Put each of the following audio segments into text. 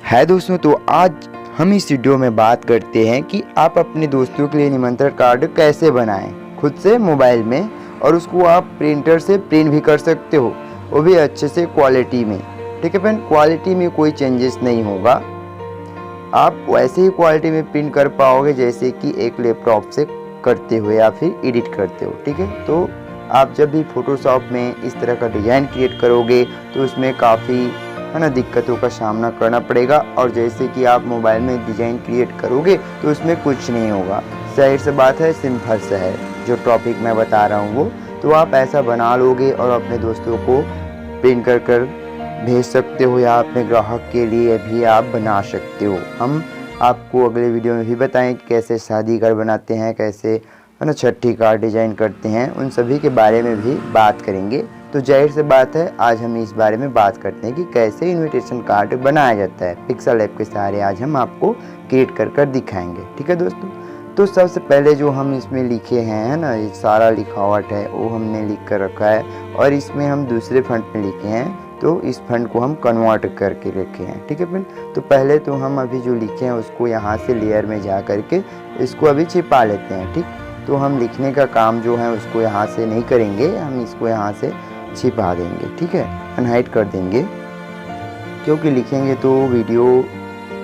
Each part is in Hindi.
है दोस्तों, तो आज हम इस वीडियो में बात करते हैं कि आप अपने दोस्तों के लिए निमंत्रण कार्ड कैसे बनाएं खुद से मोबाइल में, और उसको आप प्रिंटर से प्रिंट भी कर सकते हो, वो भी अच्छे से क्वालिटी में। ठीक है फ्रेंड, क्वालिटी में कोई चेंजेस नहीं होगा, आप वैसे ही क्वालिटी में प्रिंट कर पाओगे जैसे कि एक लैपटॉप से करते हो या फिर एडिट करते हो। ठीक है, तो आप जब भी फोटोशॉप में इस तरह का डिज़ाइन क्रिएट करोगे तो उसमें काफ़ी है ना दिक्कतों का सामना करना पड़ेगा, और जैसे कि आप मोबाइल में डिज़ाइन क्रिएट करोगे तो उसमें कुछ नहीं होगा। जाहिर सी बात है, सिंपल सा है जो टॉपिक मैं बता रहा हूँ वो, तो आप ऐसा बना लोगे और अपने दोस्तों को प्रिंट कर भेज सकते हो, या अपने ग्राहक के लिए भी आप बना सकते हो। हम आपको अगले वीडियो में भी बताएं कि कैसे शादी कार्ड बनाते हैं, कैसे है ना छठी कार्ड डिज़ाइन करते हैं, उन सभी के बारे में भी बात करेंगे। तो जाहिर सी बात है, आज हम इस बारे में बात करते हैं कि कैसे इनविटेशन कार्ड बनाया जाता है। पिक्सल ऐप के सहारे आज हम आपको क्रिएट कर दिखाएंगे। ठीक है दोस्तों, तो सबसे पहले जो हम इसमें लिखे हैं है ना, ये सारा लिखावट है वो हमने लिख कर रखा है, और इसमें हम दूसरे फंड में लिखे हैं, तो इस फंड को हम कन्वर्ट करके रखे हैं। ठीक है फ्रेंड, तो पहले तो हम अभी जो लिखे हैं उसको यहाँ से लेयर में जा करके इसको अभी छिपा लेते हैं। ठीक, तो हम लिखने का काम जो है उसको यहाँ से नहीं करेंगे, हम इसको यहाँ से छिपा देंगे। ठीक है, अनहाइड कर देंगे, क्योंकि लिखेंगे तो वीडियो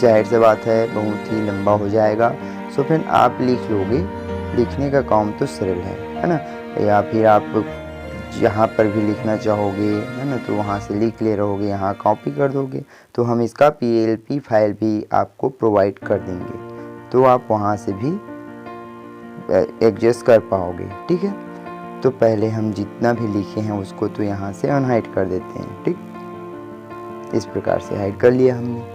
जाहिर सी बात है बहुत ही लंबा हो जाएगा। सो फिर आप लिख लोगे, लिखने का काम तो सरल है ना, या फिर आप जहाँ पर भी लिखना चाहोगे है ना तो वहाँ से लिख ले रहोगे, यहाँ कॉपी कर दोगे, तो हम इसका PLP फाइल भी आपको प्रोवाइड कर देंगे, तो आप वहाँ से भी एडजस्ट कर पाओगे। ठीक है, तो पहले हम जितना भी लिखे हैं उसको तो यहाँ से अनहाइड कर देते हैं। ठीक, इस प्रकार से हाइड कर लिया हमने।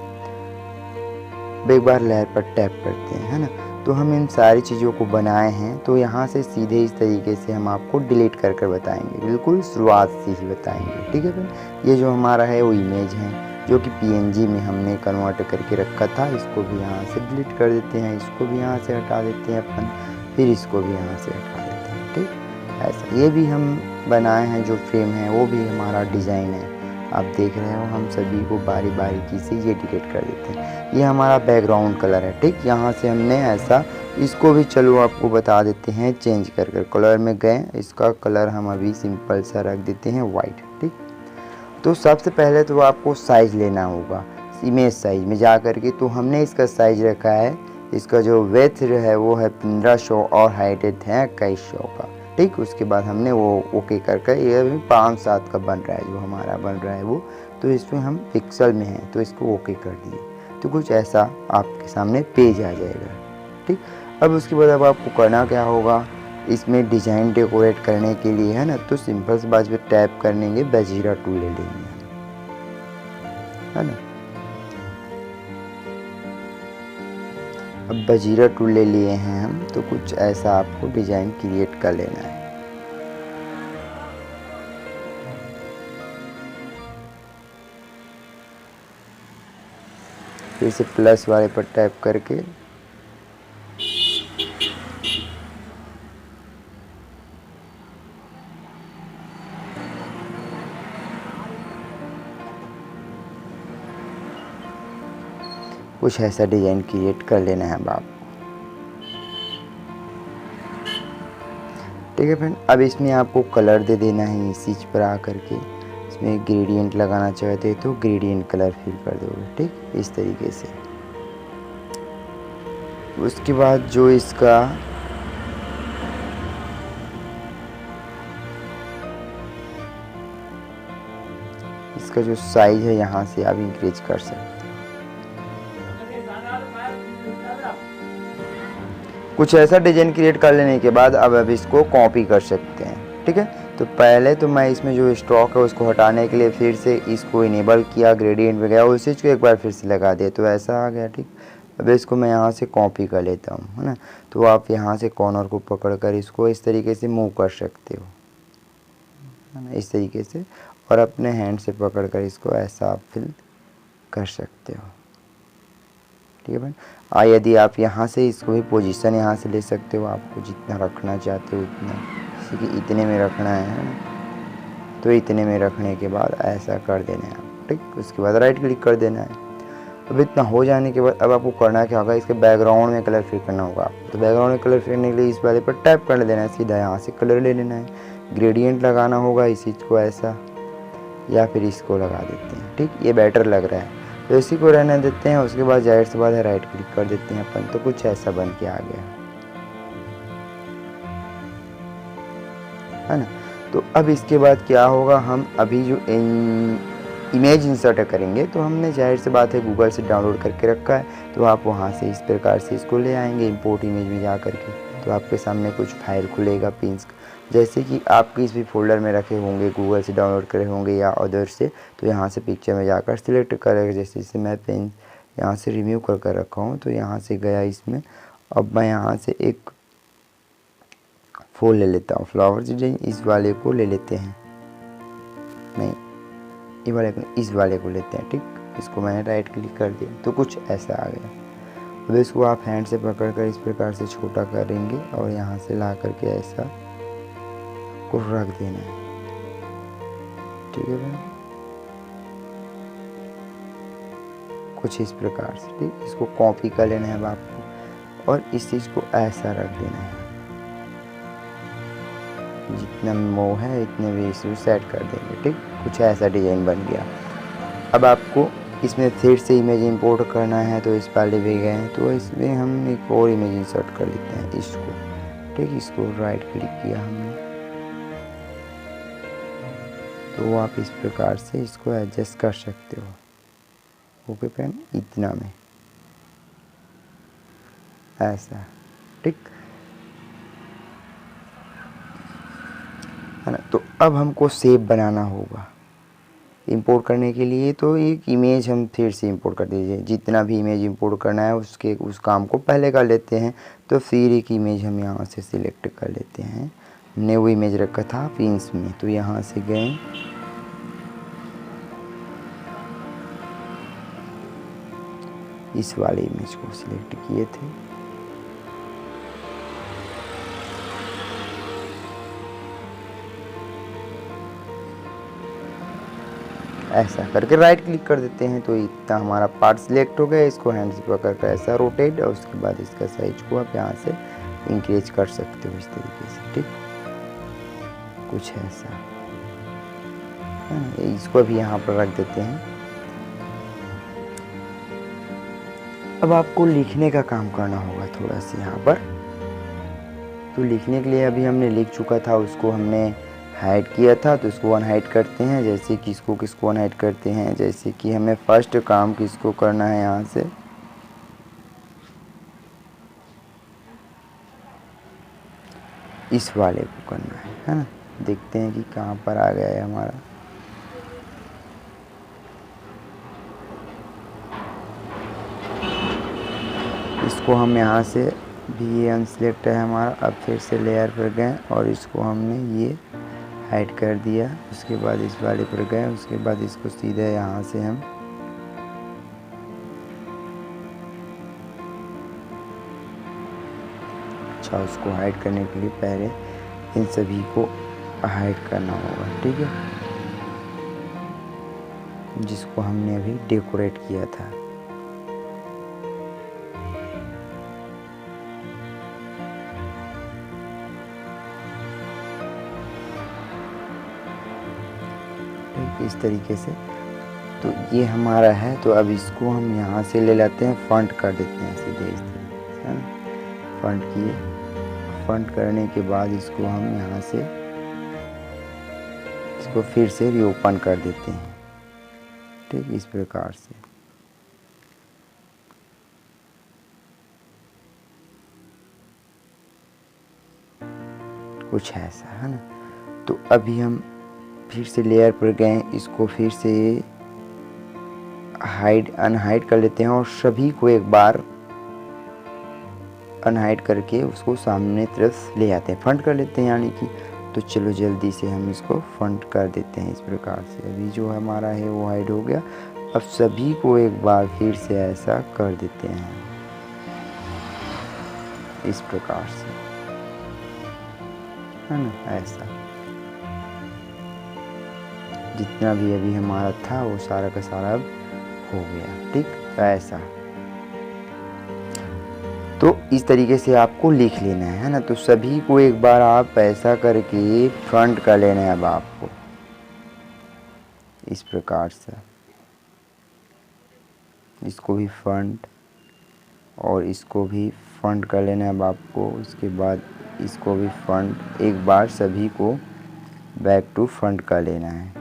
एक बार लेयर पर टैप करते हैं है ना, तो हम इन सारी चीज़ों को बनाए हैं, तो यहाँ से सीधे इस तरीके से हम आपको डिलीट कर बताएंगे, बिल्कुल शुरुआत से ही बताएंगे। ठीक है फ्रेंड, ये जो हमारा है वो इमेज है जो कि PNG में हमने कन्वर्ट करके रखा था, इसको भी यहाँ से डिलीट कर देते हैं, इसको भी यहाँ से हटा देते हैं अपन, फिर इसको भी यहाँ से हटा देते हैं। ठीक, ऐसा ये भी हम बनाए हैं, जो फ्रेम है वो भी हमारा डिज़ाइन है, आप देख रहे हो। हम सभी को बारी बारीकी से ये डिलीट कर देते हैं। ये हमारा बैकग्राउंड कलर है। ठीक, यहाँ से हमने ऐसा, इसको भी चलो आपको बता देते हैं चेंज कर कलर में गए, इसका कलर हम अभी सिंपल सा रख देते हैं वाइट। ठीक, तो सबसे पहले तो आपको साइज़ लेना होगा, इमेज साइज में जा कर के, तो हमने इसका साइज रखा है, इसका जो विड्थ है वो है 1500 और हाइट है 2100 का। ठीक, उसके बाद हमने वो ओके करके, ये भी 5/7 का बन रहा है जो हमारा बन रहा है वो, तो इसमें हम पिक्सल में हैं तो इसको ओके कर दिए, तो कुछ ऐसा आपके सामने पेज आ जाएगा। ठीक, अब उसके बाद अब आपको करना क्या होगा, इसमें डिज़ाइन डेकोरेट करने के लिए है ना, तो सिंपल से बात पे टैप करेंगे, बजीरा टूल ले लेंगे है ना। अब बजीरा टूल ले लिए हैं हम, तो कुछ ऐसा आपको डिज़ाइन क्रिएट कर लेना है। फिर से प्लस वाले पर टैप करके कुछ ऐसा डिज़ाइन क्रिएट कर लेना है अब आपको। ठीक है फ्रेंड, अब इसमें आपको कलर दे देना है, इस चीज़ पर आकर के इसमें ग्रेडियंट लगाना चाहते तो ग्रेडियंट कलर फिल कर दोगे। ठीक, इस तरीके से। उसके बाद जो इसका जो साइज है यहाँ से आप इंक्रीज कर सकते हैं। कुछ ऐसा डिज़ाइन क्रिएट कर लेने के बाद अब इसको कॉपी कर सकते हैं। ठीक है, तो पहले तो मैं इसमें जो स्टॉक है उसको हटाने के लिए फिर से इसको इनेबल किया, ग्रेडियंट वगैरह उस चीज़ को एक बार फिर से लगा दिया, तो ऐसा आ गया। ठीक, अब इसको मैं यहाँ से कॉपी कर लेता हूँ है ना, तो आप यहाँ से कॉर्नर को पकड़ कर इसको इस तरीके से मूव कर सकते हो है ना, इस तरीके से, और अपने हैंड से पकड़ कर इसको ऐसा आप फिल कर सकते हो। ठीक है भाई, यदि आप यहाँ से इसको भी पोजीशन यहाँ से ले सकते हो, आपको जितना रखना चाहते हो उतना, जैसे कि इतने में रखना है ना, तो इतने में रखने के बाद ऐसा कर देना है। ठीक, उसके बाद राइट क्लिक कर देना है। अब इतना हो जाने के बाद अब आपको करना क्या होगा, इसके बैकग्राउंड में कलर फिल करना होगा आपको। तो बैकग्राउंड में कलर फिल करने के लिए इस वाले पर टैप कर देना है, सीधा यहाँ से कलर ले लेना है, ग्रेडियंट लगाना होगा इस चीज़ को ऐसा, या फिर इसको लगा देते हैं। ठीक, ये बेटर लग रहा है तो इसी को रहने देते हैं। उसके बाद जाहिर सी बात है राइट क्लिक कर देते हैं अपन, तो कुछ ऐसा बन के आ गया है ना। तो अब इसके बाद क्या होगा, हम अभी जो इमेज इंसर्ट करेंगे तो हमने जाहिर सी बात है गूगल से डाउनलोड करके रखा है, तो आप वहाँ से इस प्रकार से इसको ले आएंगे इंपोर्ट इमेज में जा कर के। तो आपके सामने कुछ फाइल खुलेगा पिन्स, जैसे कि आप किस भी फोल्डर में रखे होंगे, गूगल से डाउनलोड करे होंगे या अदर से, तो यहाँ से पिक्चर में जाकर सिलेक्ट करेगा। जैसे इसे मैं पेन यहाँ से रिमूव कर कर रखा हूँ, तो यहाँ से गया इसमें। अब मैं यहाँ से एक फूल ले लेता हूँ, फ्लावर डिजाइन, इस वाले को ले लेते हैं, नहीं ये वाले को, इस वाले को लेते हैं। ठीक, इसको मैंने राइट क्लिक कर दिया तो कुछ ऐसा आ गया। अब इसको आप हैंड से पकड़ कर इस प्रकार से छोटा करेंगे और यहाँ से ला करके ऐसा को रख देना है। ठीक है भाई, कुछ इस प्रकार से। ठीक, इसको कॉपी कर लेना है अब आपको और इस चीज़ को ऐसा रख देना है, जितना मोह है इतने भी इसको सेट कर देंगे। ठीक, कुछ ऐसा डिज़ाइन बन गया। अब आपको इसमें फिर से इमेज इंपोर्ट करना है, तो इस वाले भी गए हैं, तो इसमें हम एक और इमेज इंसर्ट कर लेते हैं इसको। ठीक, इसको राइट क्लिक किया हमने, तो आप इस प्रकार से इसको एडजस्ट कर सकते हो। ओके फ्रेंड, इतना में ऐसा। ठीक है ना। तो अब हमको शेप बनाना होगा इंपोर्ट करने के लिए, तो एक इमेज हम फिर से इंपोर्ट कर दीजिए। जितना भी इमेज इंपोर्ट करना है उसके उस काम को पहले कर लेते हैं। तो फिर एक इमेज हम यहाँ से सिलेक्ट कर लेते हैं। हमने वो इमेज रखा था पिन्स में, तो यहाँ से गए इस वाले इमेज को सिलेक्ट किए थे, ऐसा करके राइट क्लिक कर देते हैं। तो इतना हमारा पार्ट सिलेक्ट हो गया। इसको हैंड से पकड़ कर ऐसा रोटेट, और उसके बाद इसका साइज को आप यहाँ से इंक्रीज कर सकते हो इस तरीके से। ठीक, कुछ ऐसा है ना। इसको भी यहाँ पर रख देते हैं। अब आपको लिखने का काम करना होगा थोड़ा सा यहाँ पर। तो लिखने के लिए अभी हमने लिख चुका था, उसको हमने हाइड किया था, तो इसको अनहाइड करते हैं। जैसे कि इसको किसको अनहाइड करते हैं, जैसे कि हमें फर्स्ट काम किसको करना है, यहाँ से इस वाले को करना है ना। देखते हैं कि कहाँ पर आ गया है हमारा। इसको हम यहाँ से भी ये अनसेलेक्ट है हमारा। अब फिर से लेयर पर गए और इसको हमने ये हाइड कर दिया। उसके बाद इस वाले पर गए, उसके बाद इसको सीधे यहाँ से हम अच्छा, उसको हाइड करने के लिए पहले इन सभी को हाइड करना होगा। ठीक है, जिसको हमने अभी डेकोरेट किया था। इस तरीके से। तो ये हमारा है। तो अब इसको हम यहाँ से ले लेते हैं, फॉन्ट कर देते हैं सीधे इस तरीके से। फॉन्ट किए, फॉन्ट करने के बाद इसको हम यहाँ से इसको फिर से रीओपन कर देते हैं। ठीक, इस प्रकार से। कुछ ऐसा है ना। तो अभी हम फिर से लेयर पर गए, इसको फिर से हाइड अनहाइड कर लेते हैं और सभी को एक बार अनहाइड करके उसको सामने तरफ ले आते हैं, फंड कर लेते हैं यानी कि। तो चलो जल्दी से हम इसको फंड कर देते हैं इस प्रकार से। अभी जो हमारा है वो हाइड हो गया। अब सभी को एक बार फिर से ऐसा कर देते हैं इस प्रकार से, है ना। ऐसा जितना भी अभी हमारा था वो सारा का सारा अब हो गया। ठीक, ऐसा। तो इस तरीके से आपको लिख लेना है ना। तो सभी को एक बार आप ऐसा करके फ्रंट कर लेना है। अब आपको इस प्रकार से इसको भी फ्रंट और इसको भी फ्रंट कर लेना है अब आपको। उसके बाद इसको भी फ्रंट, एक बार सभी को बैक टू फ्रंट कर लेना है,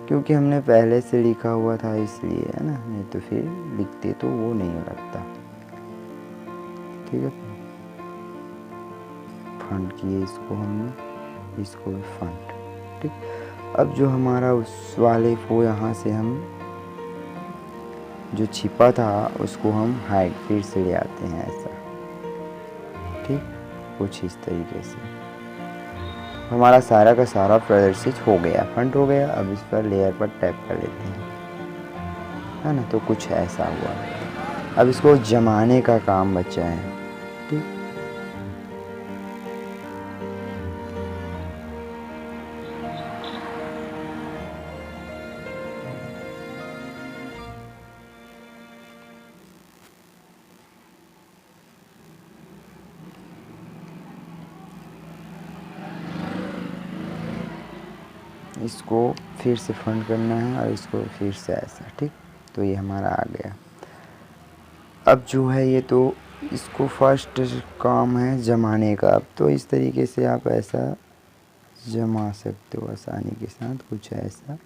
क्योंकि हमने पहले से लिखा हुआ था इसलिए, है ना। नहीं तो फिर लिखते तो वो नहीं लगता। ठीक है, फ्रंट किए इसको हमने, इसको भी फ्रंट। ठीक, अब जो हमारा उस वाले को यहाँ से हम जो छिपा था उसको हम हाइड फिर से ले आते हैं ऐसा। ठीक, कुछ इस तरीके से हमारा सारा का सारा प्रदर्शित हो गया, फ्रंट हो गया। अब इस पर लेयर पर टैप कर लेते हैं, है ना। तो कुछ ऐसा हुआ। अब इसको जमाने का काम बचा है। ठीक, इसको फिर से फ्रंट करना है और इसको फिर से ऐसा। ठीक, तो ये हमारा आ गया। अब जो है ये तो इसको फर्स्ट काम है जमाने का। अब तो इस तरीके से आप ऐसा जमा सकते हो आसानी के साथ, कुछ ऐसा।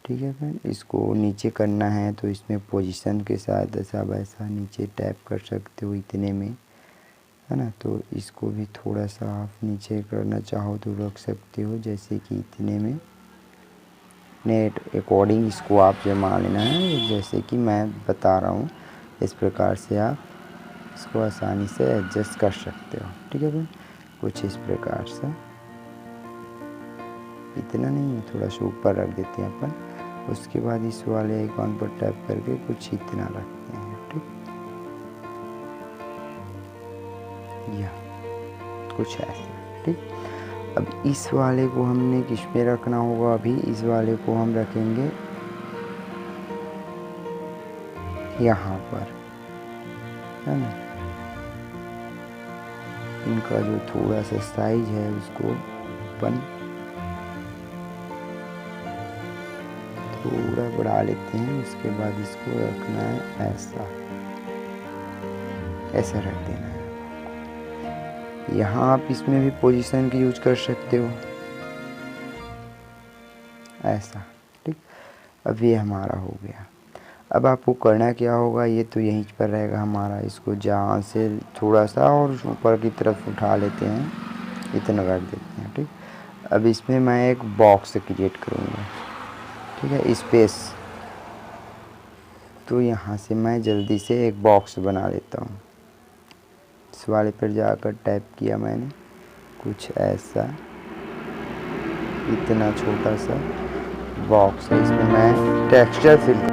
ठीक है फ्रेंड, इसको नीचे करना है तो इसमें पोजीशन के साथ ऐसा वैसा नीचे टैप कर सकते हो इतने में, है ना। तो इसको भी थोड़ा सा आप नीचे करना चाहो तो रख सकते हो, जैसे कि इतने में नेट अकॉर्डिंग इसको आप जमा लेना है, जैसे कि मैं बता रहा हूँ। इस प्रकार से आप इसको आसानी से एडजस्ट कर सकते हो। ठीक है फ्रेंड, कुछ इस प्रकार से, इतना नहीं है, थोड़ा सा ऊपर रख देते हैं अपन। उसके बाद इस वाले आइकॉन पर टैप करके कुछ इतना रखते हैं। ठीक, या कुछ ऐसा। ठीक, अब इस वाले को हमने किस पे रखना होगा, अभी इस वाले को हम रखेंगे यहाँ पर, है ना। इनका जो थोड़ा सा साइज है उसको अपन थोड़ा बढ़ा लेते हैं। उसके बाद इसको रखना है ऐसा, ऐसा रख देना है। यहाँ आप इसमें भी पोजीशन की यूज कर सकते हो ऐसा। ठीक, अब ये हमारा हो गया। अब आपको करना क्या होगा, ये तो यहीं पर रहेगा हमारा। इसको जहाँ से थोड़ा सा और ऊपर की तरफ उठा लेते हैं, इतना रख देते हैं। ठीक, अब इसमें मैं एक बॉक्स क्रिएट करूँगा। ठीक है, स्पेस। तो यहाँ से मैं जल्दी से एक बॉक्स बना लेता हूँ। इस वाले पर जाकर टैप किया मैंने, कुछ ऐसा, इतना छोटा सा बॉक्स है। इसमें मैं टेक्सचर फिल